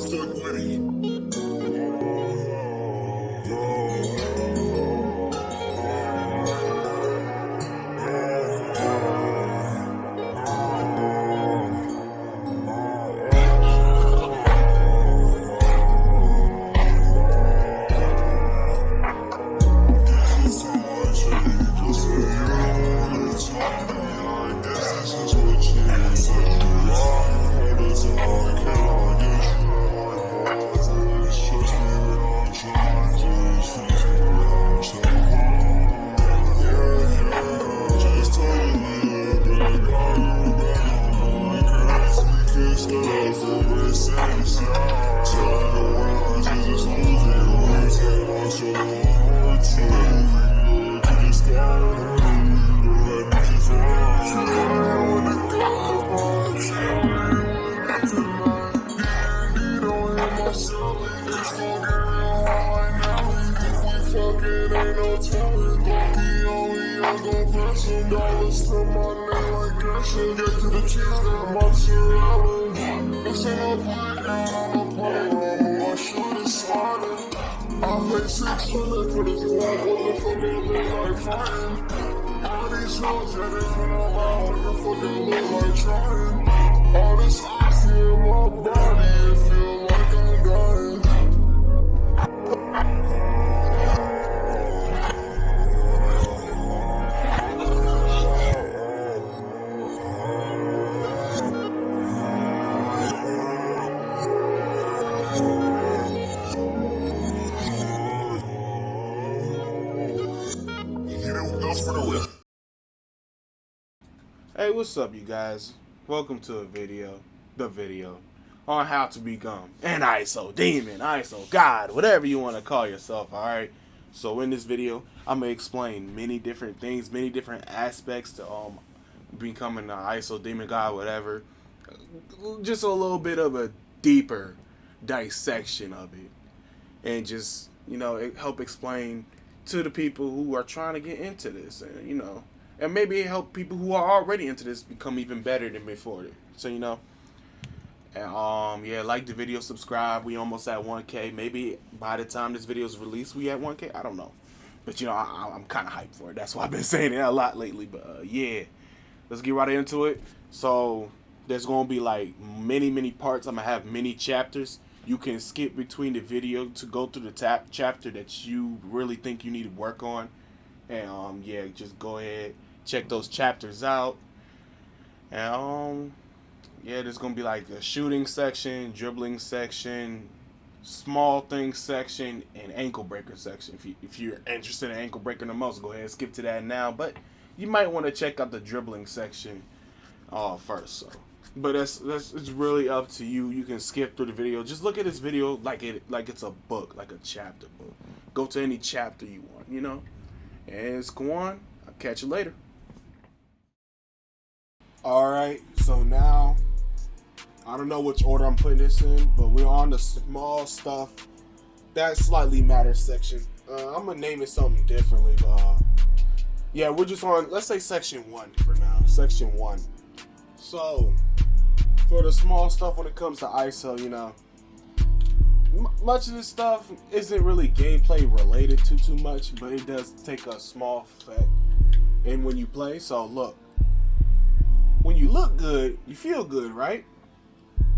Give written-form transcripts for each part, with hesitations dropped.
the fuck with it. Some dollars to my name like CashApp. Get to the cheese, that mozzarella. This ain't no playground, I'm a playground. My shoot is sliding. I pay $600 for this block. What the fuck it look like fighting? All these hoes that is from around. What the fuck it look like trying? All this ice here in my body, it feel like I'm dying. Hey, what's up, you guys? Welcome to the video on how to become an ISO demon, ISO god, whatever you want to call yourself, alright? So in this video, I'm going to explain many different things, many different aspects to becoming an ISO demon god, whatever. Just a little bit of a deeper dissection of it. And just, help explain to the people who are trying to get into this, and, and maybe help people who are already into this become even better than before. So, and, yeah, like the video, subscribe. We almost at 1K. Maybe by the time this video is released, we at 1K. I don't know. But, I'm kind of hyped for it. That's why I've been saying it a lot lately. But, yeah, let's get right into it. So, there's going to be, like, many parts. I'm going to have many chapters. You can skip between the video to go through the chapter that you really think you need to work on. And, yeah, just go ahead. Check those chapters out. And yeah, there's gonna be like a shooting section, dribbling section, small things section, and ankle breaker section. If you're interested in ankle breaker the most, go ahead and skip to that now. But you might want to check out the dribbling section first. So, but it's really up to you. You can skip through the video. Just look at this video like it's a book, like a chapter book. Go to any chapter you want, And it's Kawan. I'll catch you later. Alright, so now, I don't know which order I'm putting this in, but we're on the small stuff. That slightly matters section. I'm going to name it something differently, but yeah, we're just on, let's say section 1 for now. Section 1. So, for the small stuff when it comes to ISO, much of this stuff isn't really gameplay related too much, but it does take a small effect in when you play. So, look. When you look good, you feel good, right?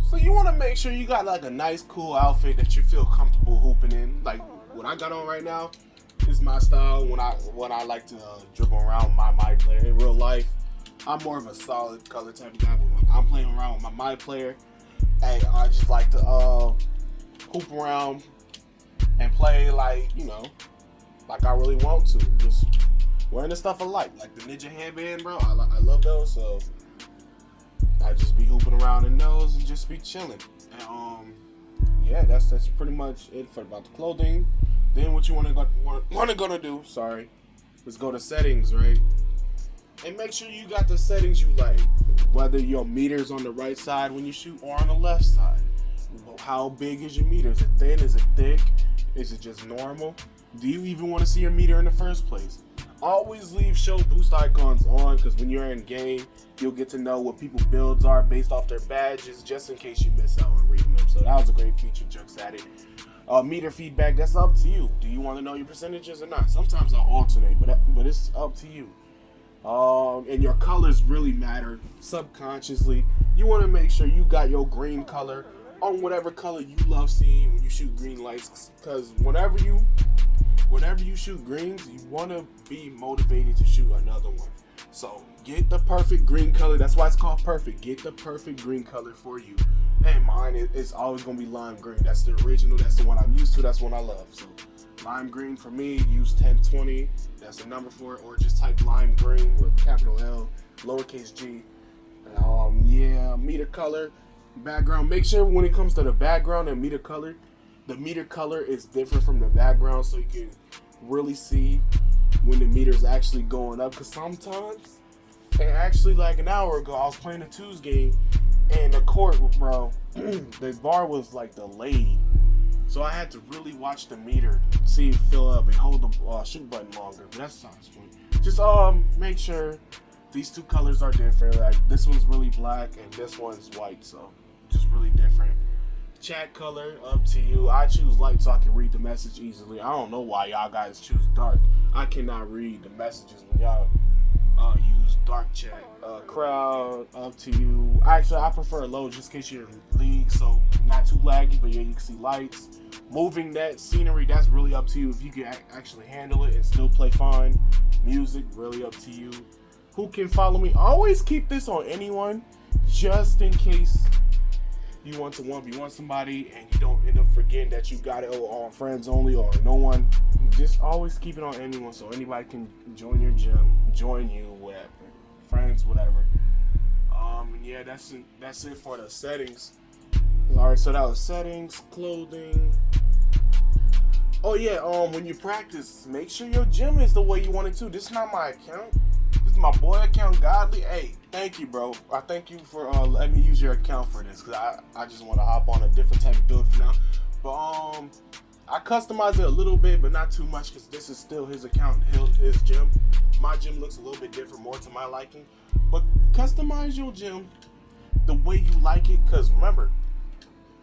So you want to make sure you got like a nice, cool outfit that you feel comfortable hooping in. Like what I got on right now is my style. When I like to dribble around with my my player in real life, I'm more of a solid color type of guy. But when I'm playing around with my player, hey, I just like to hoop around and play like like I really want to. Just wearing the stuff I like the Ninja headband, bro. I love those, so. I just be hooping around in those and just be chilling. And yeah, that's pretty much it for about the clothing. Then what you gonna do? Sorry, let's go to settings, right? And make sure you got the settings you like. Whether your meter's on the right side when you shoot or on the left side. How big is your meter? Is it thin? Is it thick? Is it just normal? Do you even want to see your meter in the first place? Always leave show boost icons on, because when you're in game, you'll get to know what people's builds are based off their badges, just in case you miss out on reading them. So that was a great feature. Jokes at it. Meter feedback, that's up to you. Do you want to know your percentages or not? Sometimes I'll alternate, but it's up to you. And your colors really matter subconsciously. You want to make sure you got your green color on whatever color you love seeing when you shoot green lights, because whenever you shoot greens, you want to be motivated to shoot another one. So get the perfect green color. That's why it's called perfect. Get the perfect green color for you. And mine is always going to be lime green. That's the original. That's the one I'm used to. That's the one I love. So lime green for me, use 1020. That's the number for it. Or just type lime green with capital L, lowercase g. Yeah, meter color, background. Make sure when it comes to the background and meter color, the meter color is different from the background, so you can really see when the meter is actually going up. Because sometimes, and actually like an hour ago, I was playing a twos game, and the court, bro, the bar was like delayed. So I had to really watch the meter, see it fill up, and hold the shoot button longer. But that's not the point. Just make sure these two colors are different. Like this one's really black and this one's white, so just really different. Chat color, up to you. I choose light so I can read the message easily. I don't know why y'all guys choose dark. I cannot read the messages when y'all use dark chat. Crowd, up to you. Actually, I prefer low just in case you're in league, so not too laggy, but yeah, you can see lights. Moving that scenery, that's really up to you if you can actually handle it and still play fine. Music, really up to you. Who can follow me? Always keep this on anyone, just in case you want to 1v1 somebody and you don't end up forgetting that you got it on friends only or no one. Just always keep it on anyone so anybody can join your gym, join you, whatever, friends, whatever. Yeah, that's it for the settings. Alright, so that was settings, clothing. Oh yeah, when you practice, make sure your gym is the way you want it to. This is not my account. This is my boy account, Godly. Hey, thank you, bro. I thank you for letting me use your account for this, because I just want to hop on a different type of build for now. But I customize it a little bit, but not too much, because this is still his account, his gym. My gym looks a little bit different, more to my liking. But customize your gym the way you like it, because remember,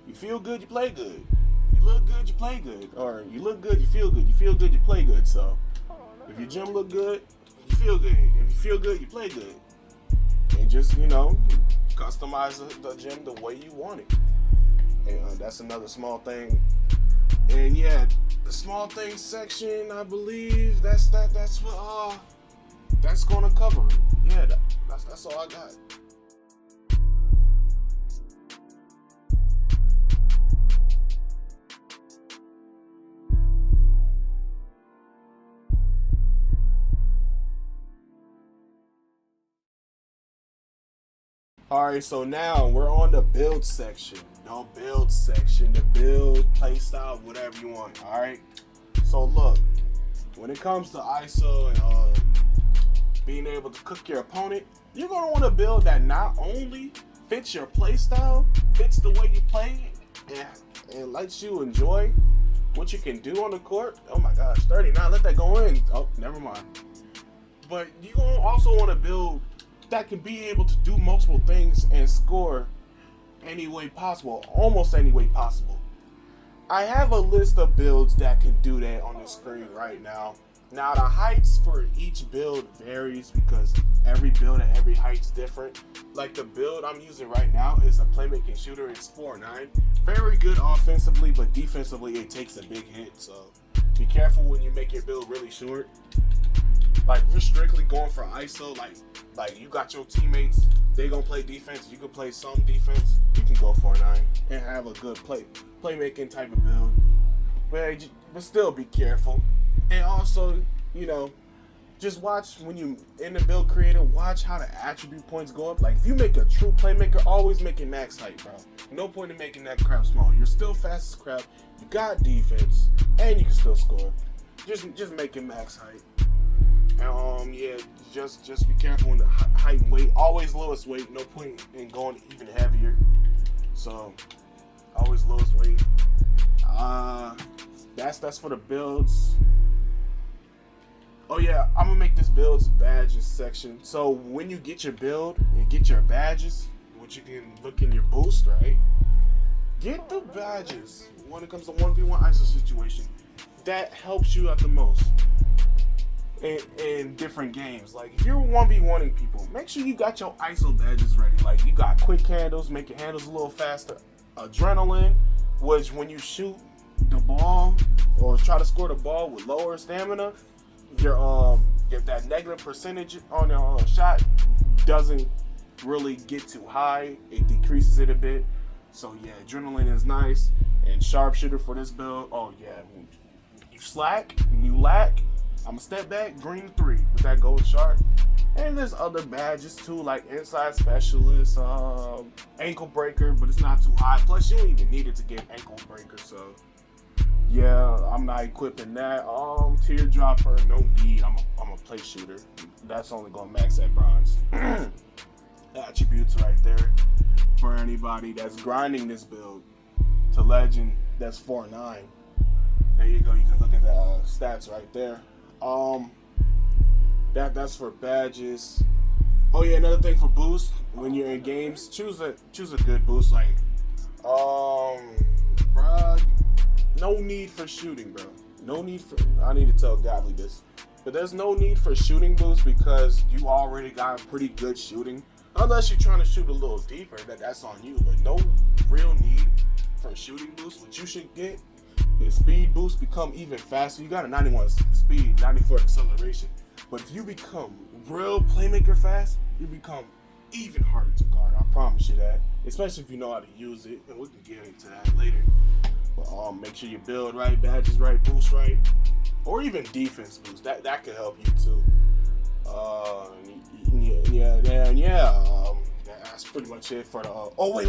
you feel good, you play good. You look good, you play good. Or you look good, you feel good. You feel good, you play good. So if your gym look good, you feel good. If you feel good, you play good. And just, customize the gym the way you want it. And that's another small thing. And yeah, the small things section, I believe that's what that's gonna cover it. Yeah, that's all I got. Alright, so now we're on the build section. The build, playstyle, whatever you want. Alright? So look, when it comes to ISO and being able to cook your opponent, you're gonna want to build that not only fits your playstyle, fits the way you play, and lets you enjoy what you can do on the court. Oh my gosh, 39, let that go in. Oh, never mind. But you're gonna also want to build that can be able to do multiple things and score any way possible, almost any way possible. I have a list of builds that can do that on the screen right now. Now the heights for each build varies because every build at every height's different. Like the build I'm using right now is a playmaking shooter. It's 4'9", very good offensively, but defensively it takes a big hit. So be careful when you make your build really short. Like if you're strictly going for ISO, like you got your teammates, they gonna play defense, you can play some defense, you can go 4'9" and have a good playmaking type of build. But still be careful. And also, just watch when you in the build creator, watch how the attribute points go up. Like if you make a true playmaker, always make it max height, bro. No point in making that crap small. You're still fast as crap, you got defense, and you can still score. Just make it max height. And yeah, just be careful in the height and weight. Always lowest weight. No point in going even heavier. So always lowest weight. That's for the builds. Oh yeah, I'm gonna make this builds badges section. So when you get your build and get your badges, which you can look in your boost, right? Get the badges when it comes to 1v1 ISO situation. That helps you out the most in different games. Like if you're 1v1ing people, make sure you got your ISO badges ready. Like you got quick handles, make your handles a little faster. Adrenaline, which when you shoot the ball or try to score the ball with lower stamina, your that negative percentage on your shot doesn't really get too high. It decreases it a bit. So yeah, adrenaline is nice. And sharpshooter for this build, oh yeah, you slack, you lack, I'ma step back, green 3 with that gold shark. And there's other badges too, like inside specialist, ankle breaker, but it's not too high. Plus you don't even need it to get ankle breaker, so yeah, I'm not equipping that. Teardropper, no need. I'm a play shooter. That's only gonna max at bronze. Attributes right there for anybody that's grinding this build to legend. That's 4-9. There you go. You can look at the stats right there. That's for badges. Oh yeah, another thing for boost when you're in games, choose a good boost. Like, bruh, no need for shooting, bro. No need for. I need to tell Godly this, but there's no need for shooting boost because you already got pretty good shooting. Unless you're trying to shoot a little deeper, that's on you. But no real need for a shooting boost. What you should get is speed boost, become even faster. You got a 91 speed, 94 acceleration. But if you become real playmaker fast, you become even harder to guard. I promise you that. Especially if you know how to use it. And we can get into that later. But make sure you build right, badges right, boost right. Or even defense boost. That could help you too. That's pretty much it for the. Oh wait!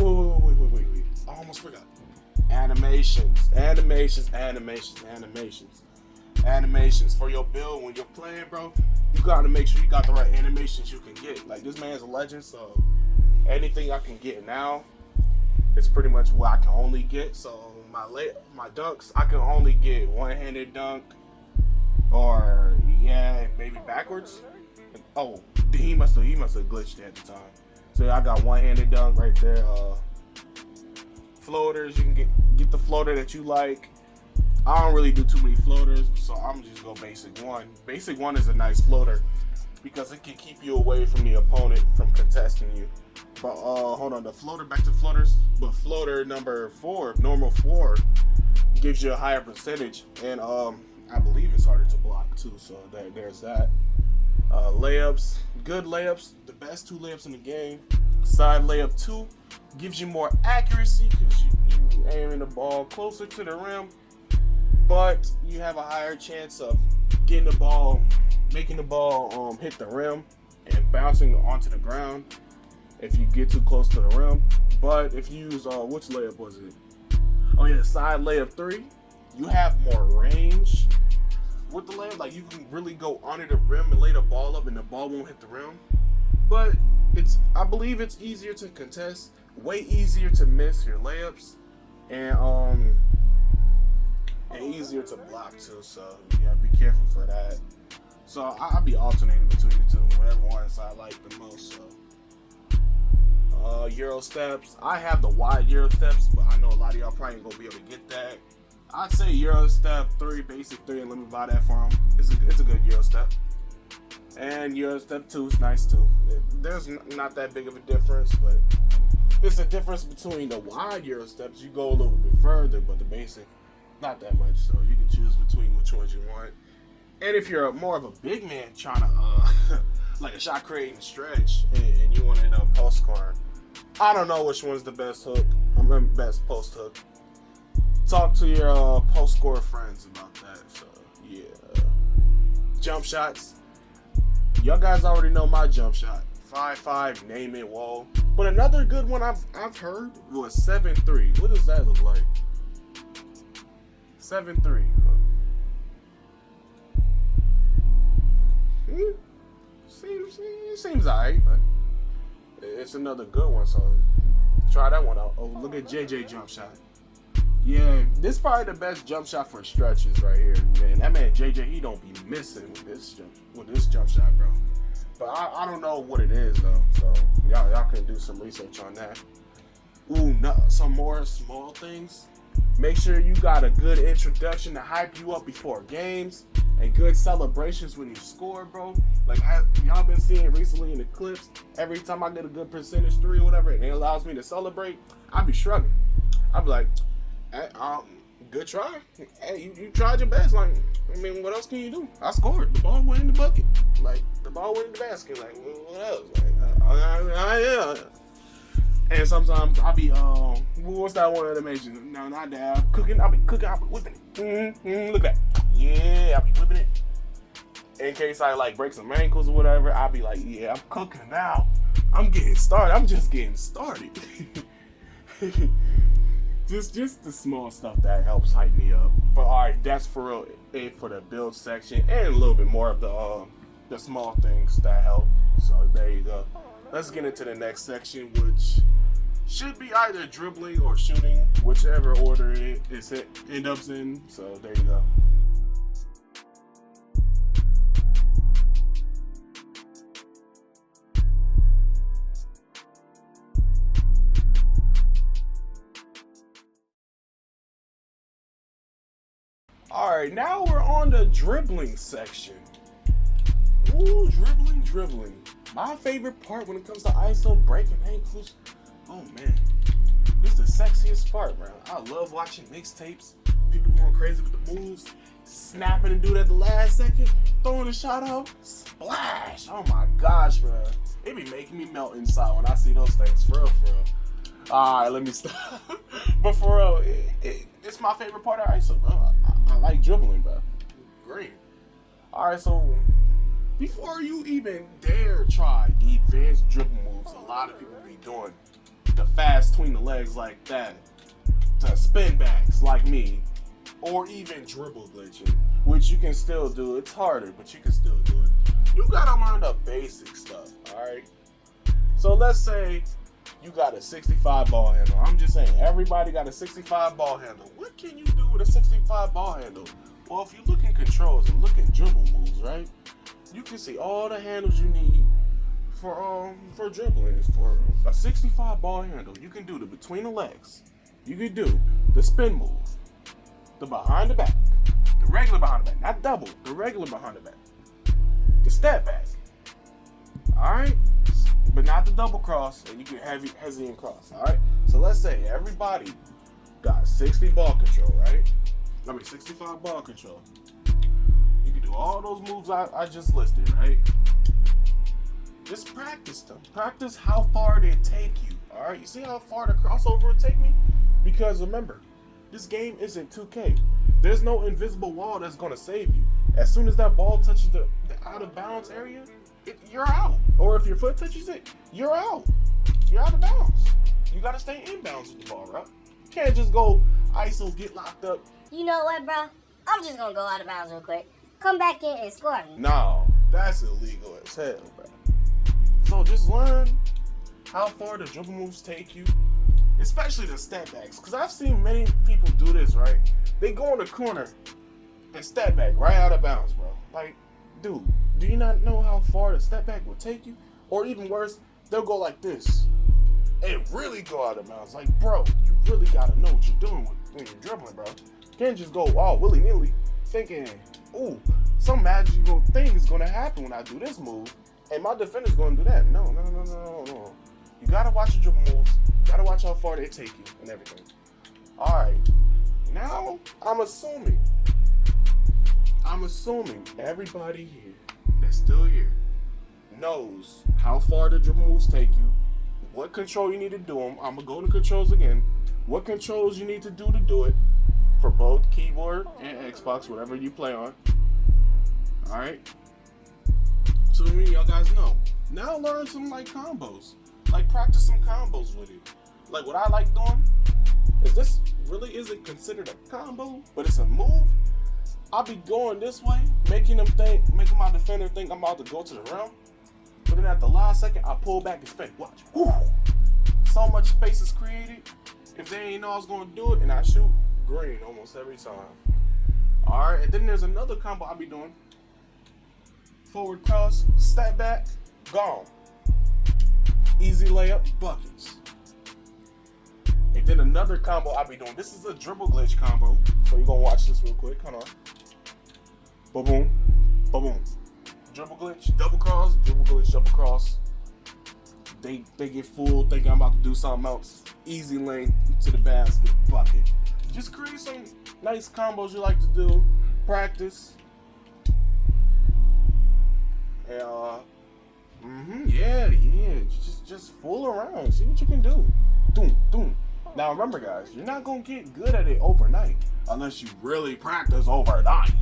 I almost forgot. Animations for your build when you're playing, bro. You gotta make sure you got the right animations you can get. Like this man's a legend, so anything I can get now is pretty much what I can only get. So my dunks, I can only get one-handed dunk, or maybe backwards. Oh, he must have glitched at the time. So I got one-handed dunk right there. Floaters, you can get the floater that you like. I don't really do too many floaters, so I'm just go basic 1. Basic 1 is a nice floater because it can keep you away from the opponent from contesting you. But hold on, the floater, back to floaters. But floater number 4, normal 4, gives you a higher percentage, and I believe it's harder to block too. So there's that. Layups, good layups, the best 2 layups in the game. Side layup 2 gives you more accuracy because you aiming the ball closer to the rim, but you have a higher chance of getting the ball, making the ball hit the rim and bouncing onto the ground if you get too close to the rim. But if you use which layup was it? Oh yeah, side layup 3, you have more range with the layup. Like you can really go under the rim and lay the ball up and the ball won't hit the rim. But I believe it's easier to contest, way easier to miss your layups, and easier to block too. So yeah, be careful for that. So I'll be alternating between the two, whatever ones I like the most. So Euro steps, I have the wide Euro steps, but I know a lot of y'all probably ain't gonna be able to get that. I'd say Euro step 3, basic 3, and let me buy that for him. It's a good Euro step. And Euro step 2 is nice too. There's not that big of a difference, but it's a difference between the wide Euro steps. You go a little bit further, but the basic, not that much. So you can choose between which ones you want. And if you're more of a big man trying to, like a shot creating stretch, and you want to end up post scoring, I don't know which one's the best hook. I'm the best post hook. Talk to your post score friends about that. So yeah, jump shots. Y'all guys already know my jump shot. 5'5", name it, whoa. But another good one I've heard was 7'3". What does that look like? 7'3". Seems alright, but it's another good one, so try that one out. Oh, look at JJ jump shot. Yeah, this is probably the best jump shot for stretches right here, man. That man JJ, he don't be missing with this jump shot, bro. But I don't know what it is though, so y'all can do some research on that. Ooh, no, some more small things. Make sure you got a good introduction to hype you up before games, and good celebrations when you score, bro. Like y'all been seeing recently in the clips, every time I get a good percentage 3 or whatever, and it allows me to celebrate, I be shrugging. I be like, hey, good try. Hey, you tried your best. Like, I mean, what else can you do? I scored. The ball went in the bucket. Like, the ball went in the basket. Like, what else? Like, yeah. And sometimes I'll be, what's that one of the majors? No, not that. I'll be cooking, I'll be whipping it. Look at that. Yeah, I'll be whipping it. In case I, like, break some ankles or whatever, I'll be like, yeah, I'm cooking now. I'm getting started. I'm just getting started. Just the small stuff that helps hype me up. But alright, that's for real it for the build section, and a little bit more of the small things that help. So there you go. Let's get into the next section, which should be either dribbling or shooting, whichever order it ends up in. So there you go. Alright, now we're on the dribbling section. Ooh, dribbling. My favorite part when it comes to ISO breaking ankles. Oh man, this is the sexiest part, bro. I love watching mixtapes. People going crazy with the moves, snapping and do that at the last second, throwing a shot out, splash. Oh my gosh, bro. It be making me melt inside when I see those things, for real. Alright, let me stop. But for real, it's my favorite part of ISO, bro. I like dribbling, bro. Great. Alright, so before you even dare try the advanced dribble moves a lot of people be doing, the fast between the legs like that, the spin backs like me, or even dribble glitching, which you can still do. It's harder, but you can still do it. You gotta learn the basic stuff, alright? So let's say you got a 65 ball handle. I'm just saying, everybody got a 65 ball handle. What can you do with a 65 ball handle? Well, if you look in controls and look in dribble moves, right? You can see all the handles you need for dribbling. For a 65 ball handle, you can do the between the legs. You can do the spin move, the behind the back, the regular behind the back, not double, the regular behind the back, the step back. Alright? But not the double cross, and you can hezzy and cross. Alright? So let's say everybody got 60 ball control, right? 65 ball control. You can do all those moves I just listed, right? Just practice them. Practice how far they take you. Alright? You see how far the crossover would take me? Because remember, this game isn't 2K. There's no invisible wall that's going to save you. As soon as that ball touches the out of bounds area, you're out. Or if your foot touches it, you're out. You're out of bounds. You got to stay in bounds with the ball, right? You can't just go ISO, get locked up. You know what, bro? I'm just going to go out of bounds real quick. Come back in and score me. No, that's illegal as hell, bro. So just learn how far the dribble moves take you, especially the step backs. Because I've seen many people do this, right? They go in the corner and step back right out of bounds, bro. Like, dude, do you not know how far the step back will take you? Or even worse, they'll go like this and really go out of bounds. Like, bro, you really got to know what you're doing when you're dribbling, bro. You can't just go all willy-nilly thinking, ooh, some magical thing is going to happen when I do this move, and my defender's going to do that. No. You got to watch your dribble moves. You got to watch how far they take you and everything. All right. Now, I'm assuming everybody here that's still here knows how far the dribble moves take you, what control you need to do them. I'm going to go to controls again. What controls you need to do it for both keyboard and Xbox, whatever you play on. Alright? So y'all guys know. Now learn some like combos. Like practice some combos with it. Like what I like doing is this really isn't considered a combo, but it's a move. I'll be going this way, making my defender think I'm about to go to the rim. But then at the last second, I pull back and spin. Watch. Woo. So much space is created. If they ain't know I was going to do it, and I shoot green almost every time. Alright, and then there's another combo I'll be doing. Forward cross, step back, gone. Easy layup, buckets. And then another combo I'll be doing. This is a dribble glitch combo. So you're gonna watch this real quick. Hold on. Boom, boom, boom, boom. Dribble glitch, double cross, dribble glitch, double cross. They get fooled, thinking I'm about to do something else. Easy lane to the basket, bucket. Just create some nice combos you like to do. Practice. And, yeah. Just fool around. See what you can do. Doom. Now remember, guys, you're not gonna get good at it overnight unless you really practice overnight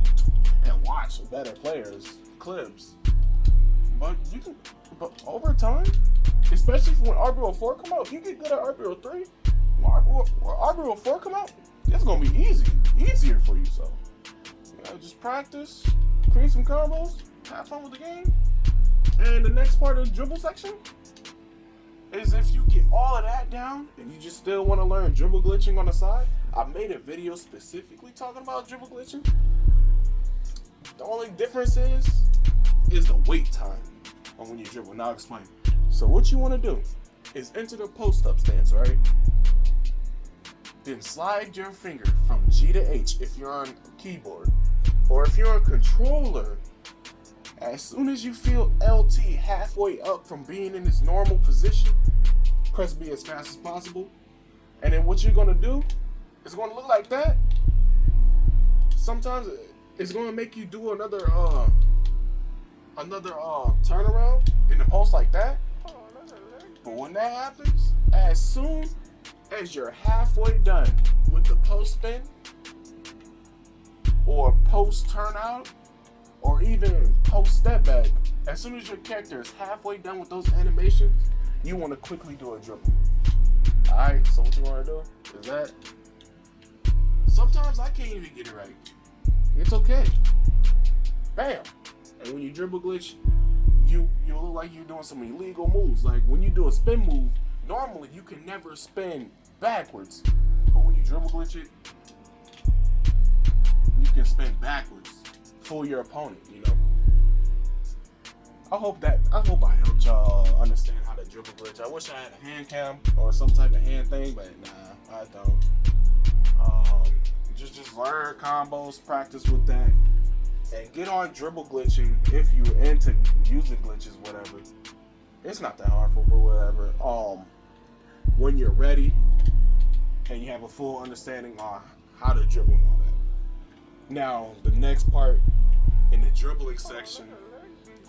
and watch better players' clips. But you can, over time, especially when RBO4 come out, if you get good at RBO3, when RBO4 come out, it's gonna be easier for you. So, just practice, create some combos, have fun with the game. And the next part of the dribble section is if you get all of that down and you just still want to learn dribble glitching on the side. I made a video specifically talking about dribble glitching. The only difference is the wait time on when you dribble. Now I'll explain. So what you want to do is enter the post-up stance, right? Then slide your finger from G to H if you're on keyboard. Or if you're on controller, as soon as you feel LT halfway up from being in its normal position, press B as fast as possible. And then what you're going to do, it's going to look like that. Sometimes it's going to make you do another turnaround in the post like that. But when that happens, as soon as you're halfway done with the post spin or post turnout or even post step back, as soon as your character is halfway done with those animations, you want to quickly do a dribble. Alright, so what you want to do is that. Sometimes I can't even get it right. It's okay. Bam! And when you dribble glitch, you look like you're doing some illegal moves. Like when you do a spin move, normally you can never spin backwards. But when you dribble glitch it, you can spin backwards. Fool your opponent, you know? I hope I helped y'all understand how to dribble glitch. I wish I had a hand cam or some type of hand thing, but nah, I don't. Just learn combos, practice with that, and get on dribble glitching if you're into using glitches, whatever. It's not that harmful, but whatever. When you're ready and you have a full understanding on how to dribble and all that. Now, the next part in the dribbling section,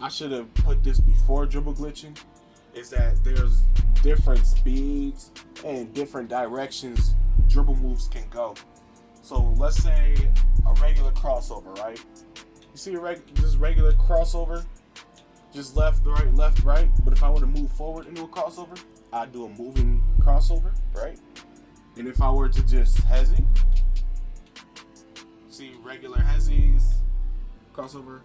I should have put this before dribble glitching, is that there's different speeds and different directions dribble moves can go. So let's say a regular crossover, right? You see this regular crossover, just left, right. But if I were to move forward into a crossover, I'd do a moving crossover, right? And if I were to just hezzy, see regular hezzies, crossover,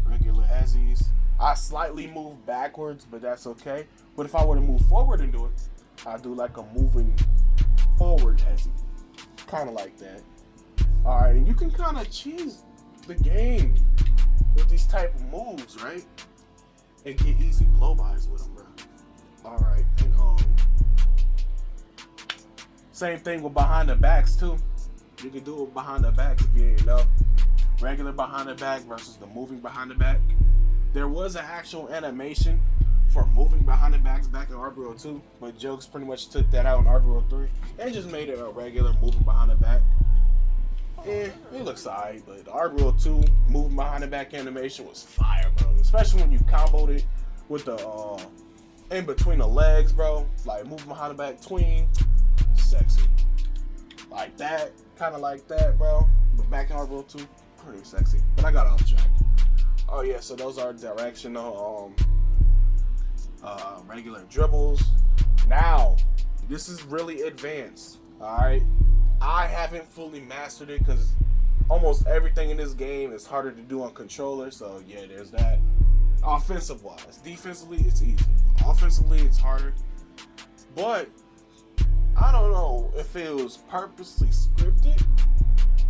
regular hezzies. I slightly move backwards, but that's okay. But if I were to move forward and do it, I'd do like a moving forward hezzy. Kind of like that. Alright, and you can kind of cheese the game with these type of moves, right? And get easy blow-bys with them, bro. Alright, and same thing with behind the backs, too. You can do it behind the backs if you didn't know. Regular behind the back versus the moving behind the back. There was an actual animation for moving behind the backs back in RBO 2, but Jokes pretty much took that out in RBO 3 and just made it a regular moving behind the back. It looks alright, but the RBO 2 moving behind the back animation was fire, bro. Especially when you comboed it with the in between the legs, bro. Like moving behind the back tween, sexy. Like that, kind of like that, bro. But back in RBO 2, pretty sexy. But I got off track. Oh yeah, so those are directional regular dribbles. Now, this is really advanced, alright? I haven't fully mastered it because almost everything in this game is harder to do on controller, so yeah, there's that. Offensive wise. Defensively, it's easy. Offensively, it's harder. But I don't know if it was purposely scripted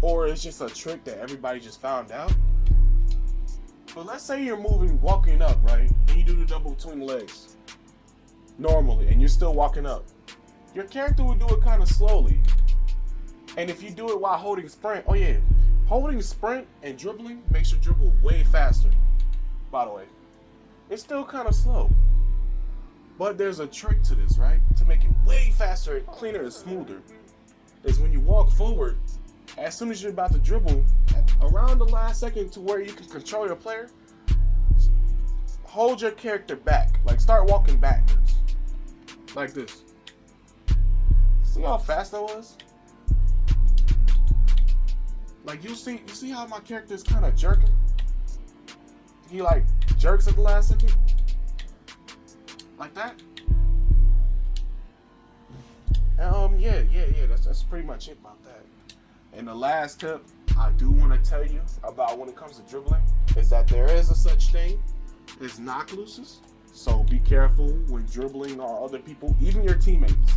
or it's just a trick that everybody just found out. But let's say you're walking up, right? And you do the double between the legs normally, and you're still walking up. your character will do it kind of slowly. And if you do it while holding sprint, oh yeah, holding sprint and dribbling makes your dribble way faster, by the way. It's still kind of slow. But there's a trick to this, right? To make it way faster, cleaner, and smoother. Is when you walk forward, as soon as you're about to dribble, around the last second to where you can control your player, hold your character back. Like start walking backwards. Like this. See how fast that was? Like you see how my character is kind of jerking? He like jerks at the last second? Like that? Yeah, that's pretty much it about that. And the last tip I do want to tell you about when it comes to dribbling is that there is a such thing as knock looses. So be careful when dribbling on other people, even your teammates.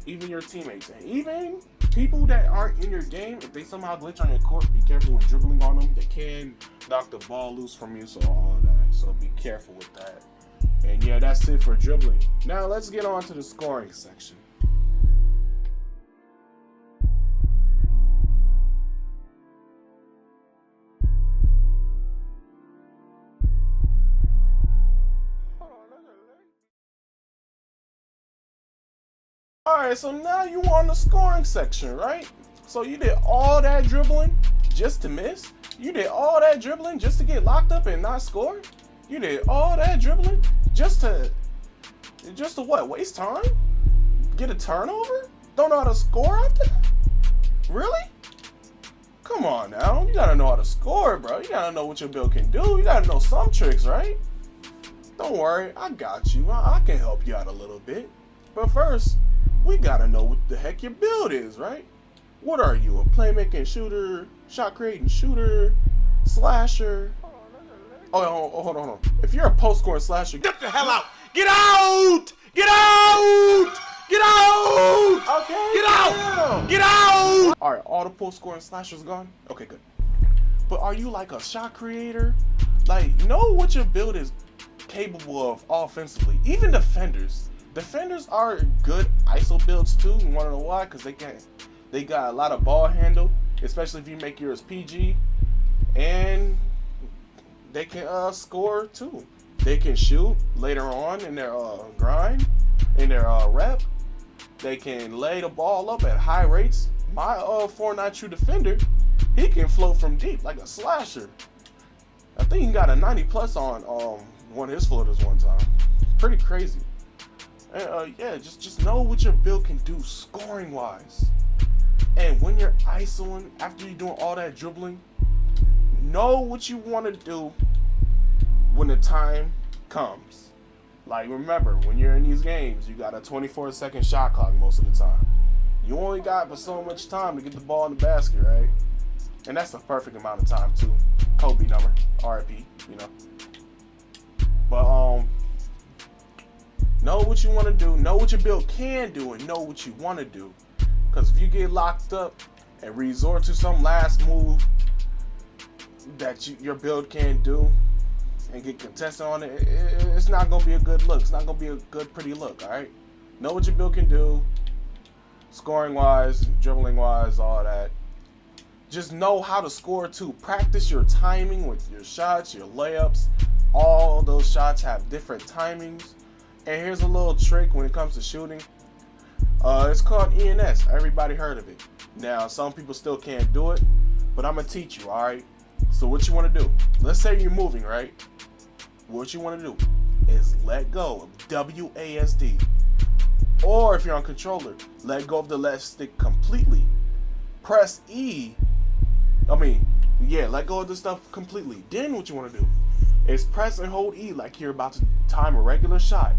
And even people that aren't in your game, if they somehow glitch on your court, be careful when dribbling on them. They can knock the ball loose from you, so all that. So be careful with that. And yeah, that's it for dribbling. Now let's get on to the scoring section. Alright, so now you on the scoring section, right? So you did all that dribbling just to miss? You did all that dribbling just to get locked up and not score? You did all that dribbling just to what? Waste time? Get a turnover? Don't know how to score after that? Really? Come on now, you gotta know how to score, bro. You gotta know what your build can do. You gotta know some tricks, right? Don't worry, I got you. I can help you out a little bit. But first, we gotta know what the heck your build is, right? What are you, a playmaking shooter, shot creating shooter, slasher? Oh, hold on. If you're a post scoring slasher, get the hell out! Get out! Get out! Get out! Okay. Get out! Get out! All right, all the post scoring slashers gone. Okay, good. But are you like a shot creator? Like, know what your build is capable of offensively. Even defenders. Defenders are good ISO builds too. You wanna know why? Because they got a lot of ball handle, especially if you make yours PG, and they can score too. They can shoot later on in their grind, in their rep. They can lay the ball up at high rates. My 4-9 true defender, he can float from deep like a slasher. I think he got a 90 plus on one of his floaters one time. Pretty crazy. And yeah, just know what your build can do scoring wise. And when you're isoing after you're doing all that dribbling, know what you want to do when the time comes. Like remember, when you're in these games, you got a 24-second shot clock most of the time. You only got but so much time to get the ball in the basket, right? And that's the perfect amount of time too. Kobe number, RIP, you know. But know what you want to do, know what your build can do, and know what you want to do. Because if you get locked up and resort to some last move that your build can't do and get contested on it, it's not going to be a good look. It's not going to be a good, pretty look, all right? Know what your build can do, scoring-wise, dribbling-wise, all that. Just know how to score, too. Practice your timing with your shots, your layups. All those shots have different timings. And here's a little trick when it comes to shooting. It's called ENS. Everybody heard of it. Now, some people still can't do it, but I'm going to teach you, all right? So what you want to do, let's say you're moving, right? What you want to do is let go of WASD. Or if you're on controller, let go of the left stick completely. Press E. Let go of the stuff completely. Then what you want to do is press and hold E like you're about to time a regular shot.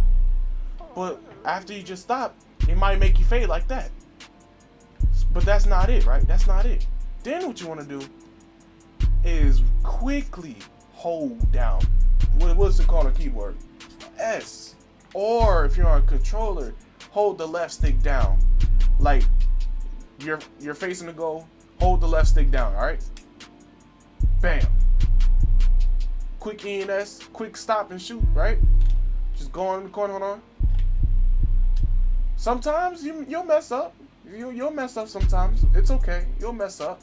But after you just stop, it might make you fade like that. But that's not it, right? That's not it. Then what you want to do is quickly hold down. What's it called on keyboard? S. Or if you're on a controller, hold the left stick down. Like you're facing the goal, hold the left stick down, alright? Bam. Quick ENS, quick stop and shoot, right? Just go on in the corner, hold on. Sometimes you'll mess up. You'll mess up sometimes. It's okay. You'll mess up.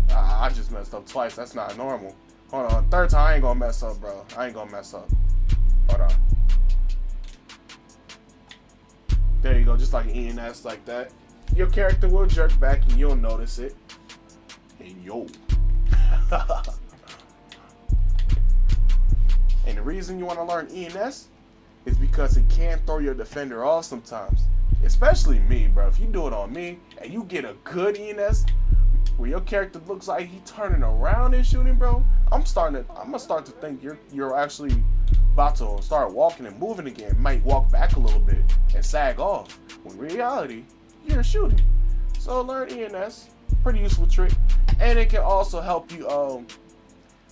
I just messed up twice. That's not normal. Hold on. Third time, I ain't gonna mess up, bro. I ain't gonna mess up. Hold on. There you go. Just like ENS, like that. Your character will jerk back and you'll notice it. Hey, yo. And the reason you want to learn ENS is because it can throw your defender off sometimes. Especially me, bro. If you do it on me and you get a good ENS where your character looks like he turning around and shooting, bro, I'm gonna start to think you're actually about to start walking and moving again. Might walk back a little bit and sag off. When in reality, you're shooting. So learn ENS. Pretty useful trick. And it can also help you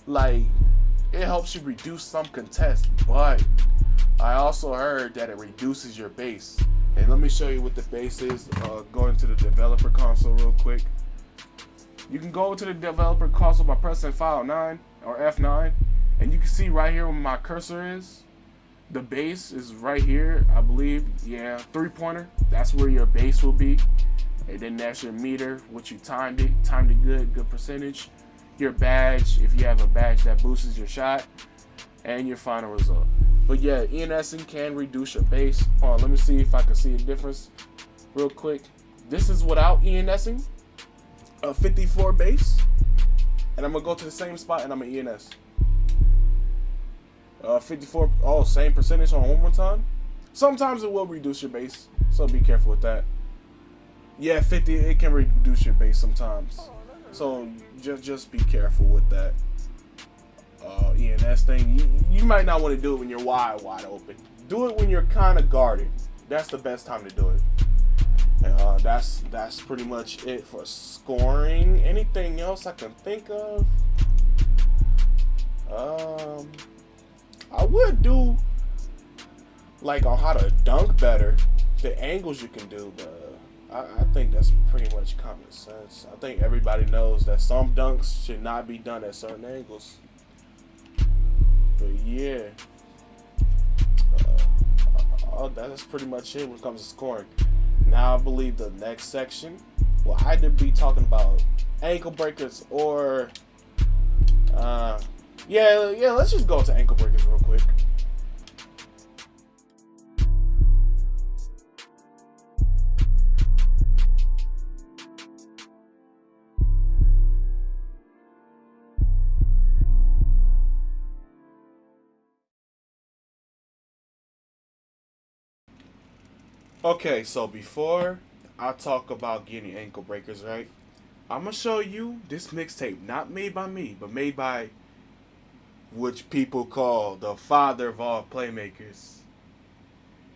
it helps you reduce some contests, but I also heard that it reduces your base. And let me show you what the base is. Go into the developer console real quick. You can go to the developer console by pressing file 9 or F9, and you can see right here where my cursor is. The base is right here, I believe. Yeah, 3-pointer. That's where your base will be. And then that's your meter, what you timed it good percentage. Your badge, if you have a badge that boosts your shot, and your final result. But yeah, ENSing can reduce your base. Hold on, let me see if I can see a difference real quick. This is without ENSing, a 54 base, and I'm gonna go to the same spot and I'm gonna ENS. 54, oh, same percentage on one more time. Sometimes it will reduce your base, so be careful with that. Yeah, 50, it can reduce your base sometimes. So just be careful with that ENS thing. You might not want to do it when you're wide open. Do it when you're kind of guarded. That's the best time to do it. And that's pretty much it for scoring. Anything else I can think of? I would do like on how to dunk better, the angles you can do, but I think that's pretty much common sense. I think everybody knows that some dunks should not be done at certain angles. But yeah, that's pretty much it when it comes to scoring. Now I believe the next section will either be talking about ankle breakers or yeah, let's just go to ankle breakers real quick. Okay, so before I talk about getting ankle breakers, right, I'm going to show you this mixtape, not made by me, but made by which people call the father of all playmakers,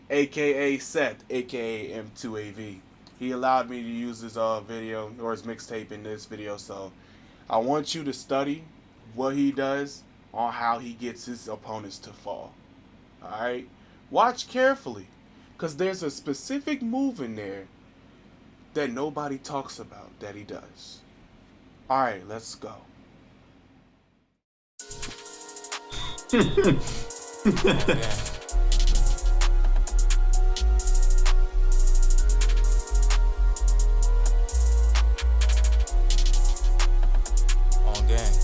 a.k.a. Seth, a.k.a. M2AV. He allowed me to use his video, or his mixtape in this video, so I want you to study what he does on how he gets his opponents to fall. Alright? Watch carefully. Because there's a specific move in there that nobody talks about that he does. Alright, let's go. On gang.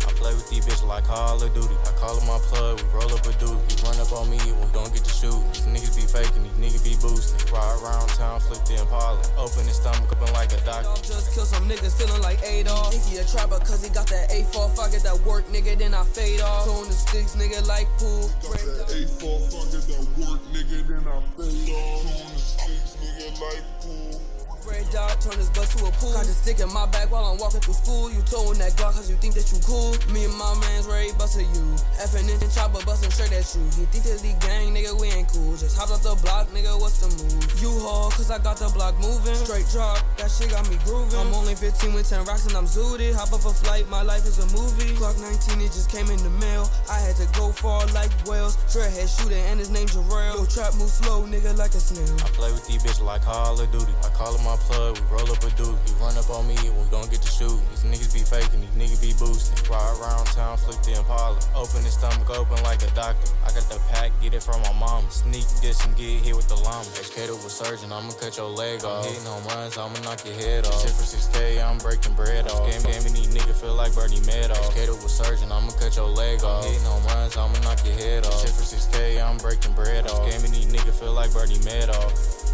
I play with these bitches like Call of Duty. I call them my plug, we roll up a doodle. You run up on me, we don't get to shoot. These niggas be faking, these niggas be boosting. Ride around town, flip the Impala. Open his stomach up like a doctor. Just kill some niggas feeling like Adolf. Think he a trapper cause he got that A4. If I get that work, nigga, then I fade off. Tone the sticks, nigga, like pool. Got that A4, if I get that work, nigga, then I fade off. Tone the sticks, nigga, like pool. Red dot, turn this bus to a pool. Got the stick in my back while I'm walking through school. You towing that Glock cause you think that you cool. Me and my man's ready bustin' you. Effing in and chopper bustin' straight at you. You think that the gang, nigga, we ain't cool. Just hop up the block, nigga, what's the move? You haul cause I got the block moving. Straight drop, that shit got me grooving. I'm only 15 with 10 rocks and I'm zooted. Hop up a flight, my life is a movie. Clock 19, it just came in the mail. I had to go far like Wales. Dreadhead shooting and his name Jarrell. Yo, trap move slow, nigga, like a snail. I play with these bitches like Call of Duty. I call them my plug, plug, we roll up a doobie. You run up on me, we don't get to shoot. These niggas be faking, these niggas be boosting. Ride around town, flip the Impala. Open his stomach open like a doctor. I got the pack, get it from my mama. Sneak this and get hit with the llama. Educated with surgeon, I'ma cut your leg off. Hitting home runs, I'ma knock your head off. Shit for 6K, I'm breaking bread off. Game and these niggas feel like Bernie Madoff. Educated with surgeon, I'ma cut your leg off. Hitting home runs, I'ma knock your head off. Shit for 6K, I'm breaking bread off. Game and these niggas feel like Bernie Madoff.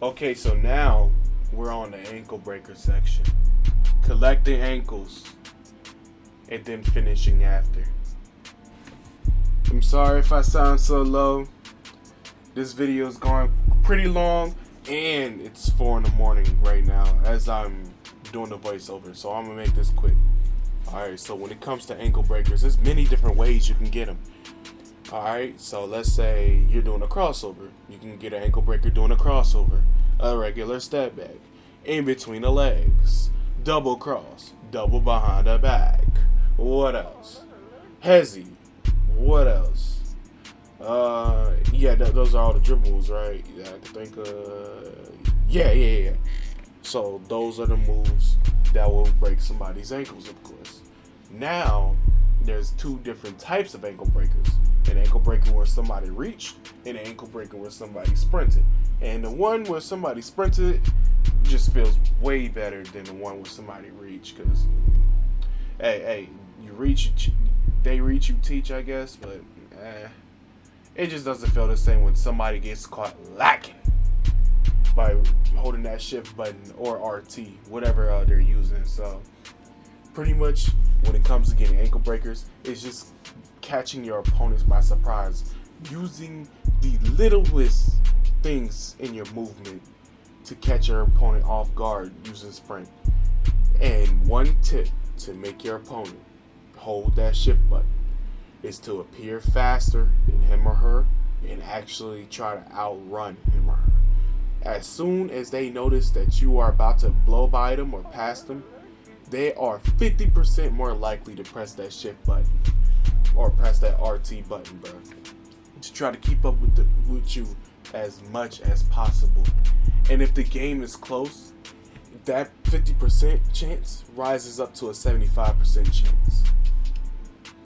Okay, so now we're on the ankle breaker section. Collecting ankles and then finishing after. I'm sorry if I sound so low. This video is going pretty long and it's 4 in the morning right now as I'm doing the voiceover, so I'm gonna make this quick. Alright, so when it comes to ankle breakers, there's many different ways you can get them. Alright, so let's say you're doing a crossover. You can get an ankle breaker doing a crossover, a regular step back, in between the legs, double cross, double behind the back. What else? Hezzy. What else? Yeah, those are all the dribble moves, right? Yeah, I can think yeah. So those are the moves that will break somebody's ankles, of course. Now, there's 2 different types of ankle breakers. An ankle breaker where somebody reached, and an ankle breaker where somebody sprinted. And the one where somebody sprinted just feels way better than the one where somebody reached, because, hey, you reach, they reach, you teach, I guess, but it just doesn't feel the same when somebody gets caught lacking by holding that shift button or RT, whatever they're using. So pretty much when it comes to getting ankle breakers, it's just catching your opponents by surprise, using the littlest things in your movement to catch your opponent off guard using sprint. And one tip to make your opponent hold that shift button is to appear faster than him or her and actually try to outrun him or her. As soon as they notice that you are about to blow by them or pass them, they are 50% more likely to press that shift button or press that RT button, bro, to try to keep up with you as much as possible. And if the game is close, that 50% chance rises up to a 75% chance.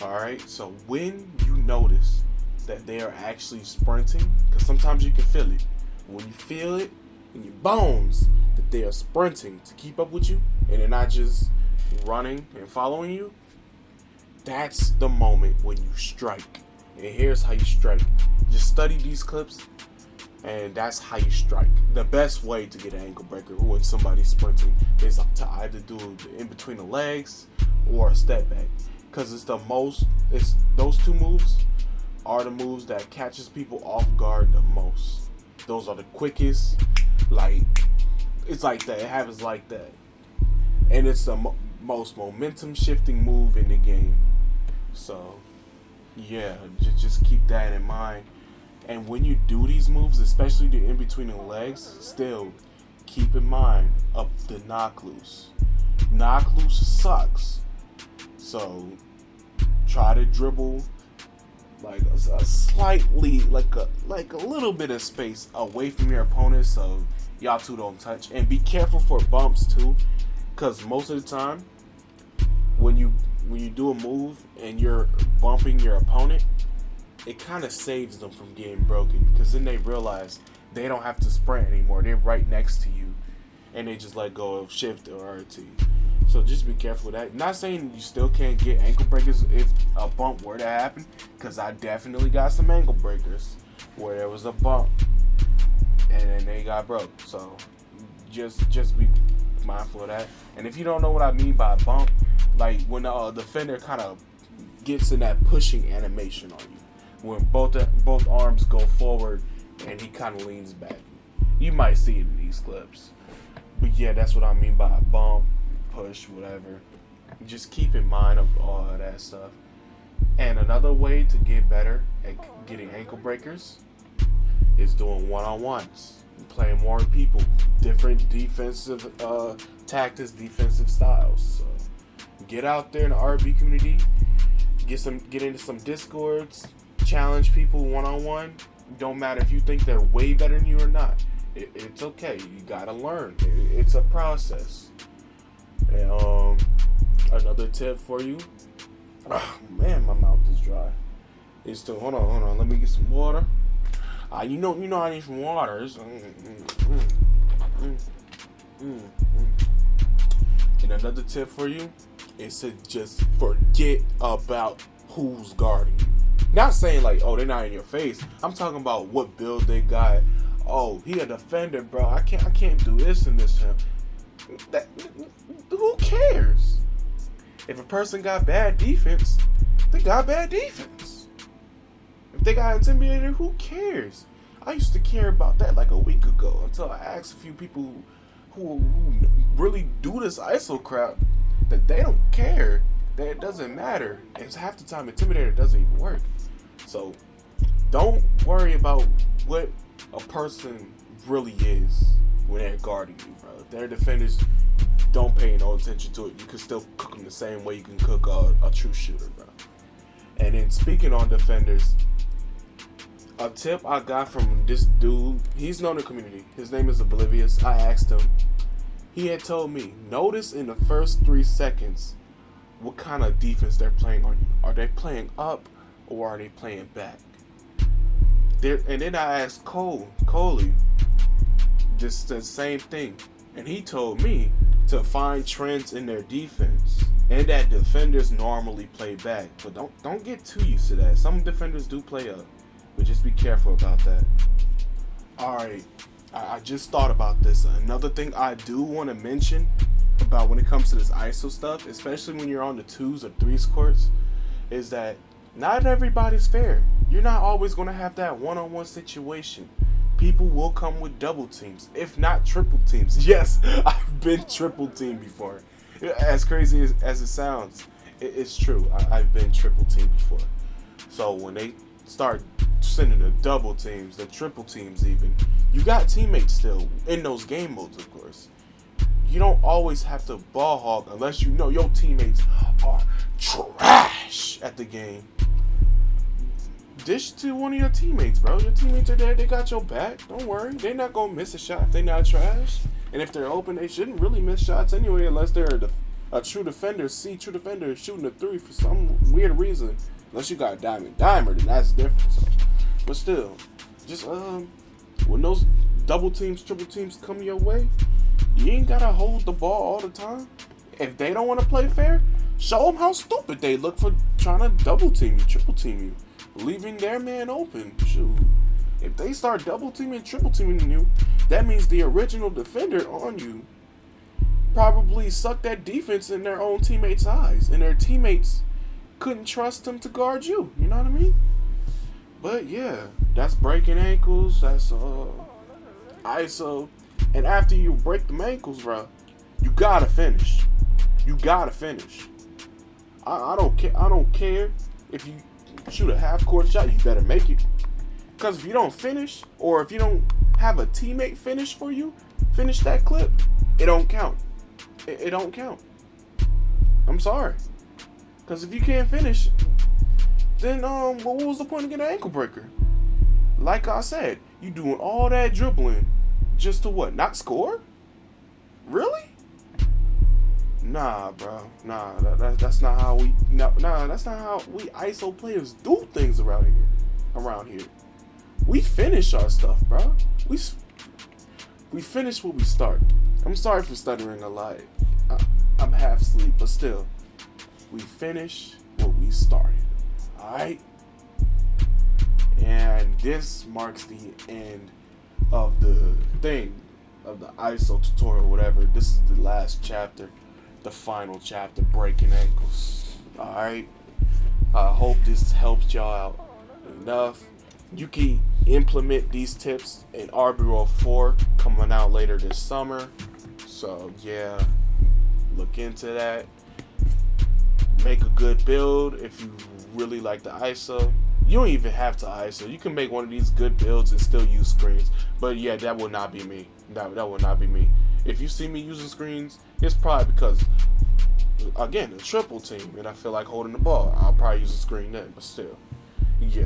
Alright, so when you notice that they are actually sprinting, because sometimes you can feel it, when you feel it in your bones that they are sprinting to keep up with you and they're not just running and following you, that's the moment when you strike. And here's how you strike. Just study these clips and that's how you strike. The best way to get an ankle breaker when somebody's sprinting is to either do it in between the legs or a step back, because those 2 moves are the moves that catches people off guard the most. Those are the quickest, it's like that, it happens like that. And it's the most momentum shifting move in the game. So yeah, just keep that in mind. And when you do these moves, especially the in between the legs, still keep in mind up the knock loose. Knock loose sucks. So try to dribble like a slightly, like a little bit of space away from your opponent so y'all 2 don't touch. And be careful for bumps too, because most of the time when you do a move and you're bumping your opponent, it kind of saves them from getting broken, because then they realize they don't have to sprint anymore. They're right next to you and they just let go of shift or RT. So just be careful with that. Not saying you still can't get ankle breakers if a bump were to happen, because I definitely got some ankle breakers where there was a bump and then they got broke. So just be mindful of that. And if you don't know what I mean by bump, like when the defender kind of gets in that pushing animation on you, when both arms go forward and he kind of leans back. You might see it in these clips. But yeah, that's what I mean by bump, push, whatever. Just keep in mind of all of that stuff. And another way to get better at getting ankle breakers is doing one-on-ones. playing more people, different defensive tactics, defensive styles. So get out there in the RB community, get into some discords, challenge people one-on-one. Don't matter if you think they're way better than you or not. It's okay. You gotta learn. It's a process. And another tip for you. Oh, man, my mouth is dry. It's still hold on. Let me get some water. You know I need some water. And another tip for you is to just forget about who's guarding you. Not saying like, oh, they're not in your face. I'm talking about what build they got. Oh, he a defender, bro. I can't do this and this. Who cares? If a person got bad defense, they got bad defense. If they got intimidated, who cares? I used to care about that like a week ago until I asked a few people who really do this ISO crap that they don't care, that it doesn't matter. And half the time, Intimidator doesn't even work. So don't worry about what a person really is when they're guarding you, bro. If they're defenders, don't pay no attention to it. You can still cook them the same way you can cook a true shooter, bro. And then speaking on defenders, a tip I got from this dude, he's known in the community. His name is Oblivious. I asked him. He had told me, notice in the first 3 seconds what kind of defense they're playing on you. Are they playing up or are they playing back? And then I asked Coley, just the same thing. And he told me to find trends in their defense and that defenders normally play back. But don't get too used to that. Some defenders do play up, but just be careful about that. Alright, I just thought about this. Another thing I do want to mention about when it comes to this ISO stuff, especially when you're on the 2s or 3s courts, is that not everybody's fair. You're not always going to have that one-on-one situation. People will come with double teams, if not triple teams. Yes, I've been triple teamed before. As crazy as it sounds, it's true. I've been triple teamed before. So when they start sending the double teams, the triple teams even, you got teammates still in those game modes, of course. You don't always have to ball hog unless you know your teammates are trash at the game. Dish to one of your teammates, bro. Your teammates are there. They got your back. Don't worry. They're not going to miss a shot if they're not trash. And if they're open, they shouldn't really miss shots anyway unless they're a true defender. True defender is shooting a 3 for some weird reason. Unless you got a dimer, then that's different. So. But still, just when those double teams, triple teams come your way, you ain't got to hold the ball all the time. If they don't want to play fair, show them how stupid they look for trying to double team you, triple team you. Leaving their man open. Shoot. If they start double teaming, triple teaming you, that means the original defender on you probably sucked that defense in their own teammates' eyes, and their teammates couldn't trust them to guard you. You know what I mean? But yeah, that's breaking ankles. That's ISO. And after you break them ankles, bro, you gotta finish. You gotta finish. I don't care. I don't care if you shoot a half-court shot, you better make it. Because if you don't finish, or if you don't have a teammate finish for you, finish that clip, it don't count. It don't count. I'm sorry. Because if you can't finish, then what was the point of getting an ankle breaker? Like I said, you doing all that dribbling just to what? Not score? Really? Nah, bro. Nah, that's not how we. Nah, that's not how we ISO players do things around here. We finish our stuff, bro. We finish what we start. I'm sorry for stuttering a lot. I'm half asleep, but still, we finish what we started. All right. And this marks the end of the thing of the ISO tutorial, whatever. This is the last chapter. The final chapter, breaking ankles. Alright, I hope this helps y'all out enough. You can implement these tips in RB World 4 coming out later this summer. So yeah, look into that. Make a good build if you really like the ISO. You don't even have to ISO. You can make one of these good builds and still use screens. But yeah, that will not be me. That will not be me. If you see me using screens, it's probably because, again, a triple team, and I feel like holding the ball. I'll probably use a screen then, but still, yeah,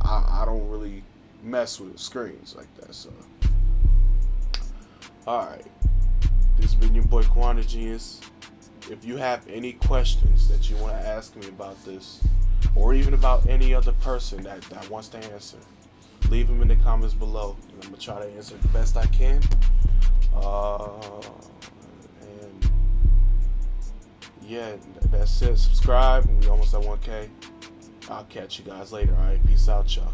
I don't really mess with screens like that. So, all right, this has been your boy KawanAGenius. If you have any questions that you want to ask me about this, or even about any other person that wants to answer, leave them in the comments below. And I'm gonna try to answer the best I can. And yeah, that's it. Subscribe. We almost at 1K. I'll catch you guys later. All right, peace out, y'all.